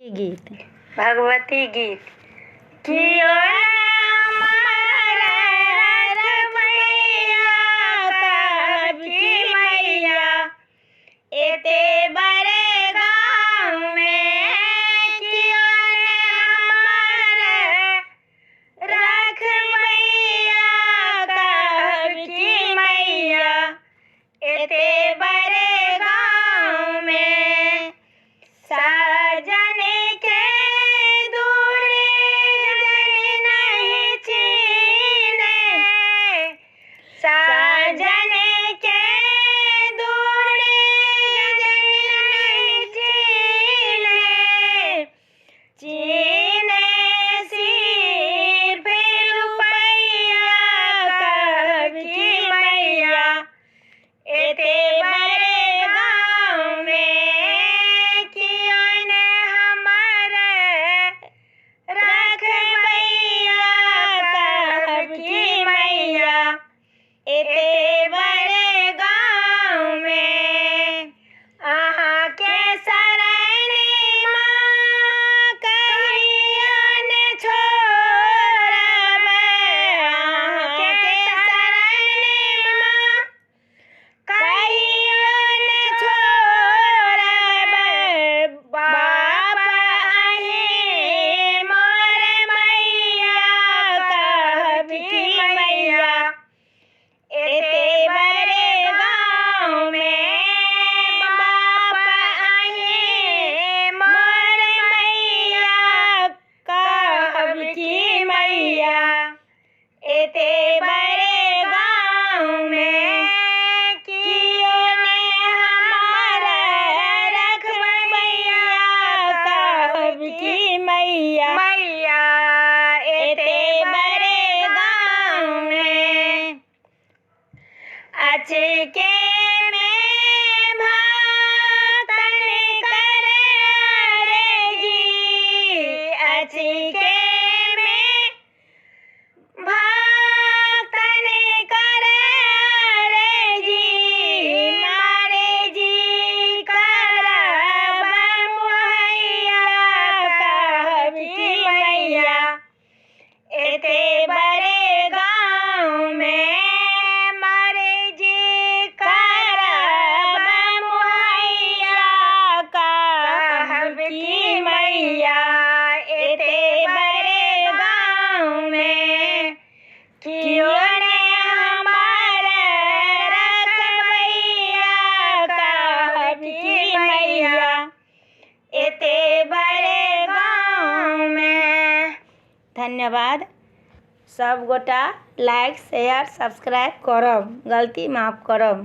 गीत भगवती गीत कियो मैया एते बड़े गाँव में कियो ने हमारे रख मैया कब की मैया एते बड़े गाँव में साजन के दूरी जन नहीं छीने साजन के दूरी जन नहीं छीने छीने सिर फिर रुपैया कब की मैया एते बड़े गाँव में कियो ने हमारे रख मैया कब की मैया एते बड़े गाँव में अहाँ के शरणी माँ कहियो ने छोड़बै अहाँ के शरणी माँ कहियो ने छोड़बै बाप अहीं मोर मैया कब की मैया एते बड़े गाँव में बाप अहीं मोर मैया कब की मैया एते बड़े गाँव में कियो ने हमारे रख मैया कब की मैया मैया एते बड़े गाँव में अचके में भातन करे रे जी अचके में भातन करे रे जी मारे जी करब मुहैया कब की मैया एते बड़े गाँव में मारे जी करब मुहैया कब की मैया एते बड़े गाँव में कियो ने हमारे रख मैया कब की मैया एते बड़े गाँव में। धन्यवाद। सब गोटा लाइक शेयर सब्सक्राइब करब, गलती माफ करब।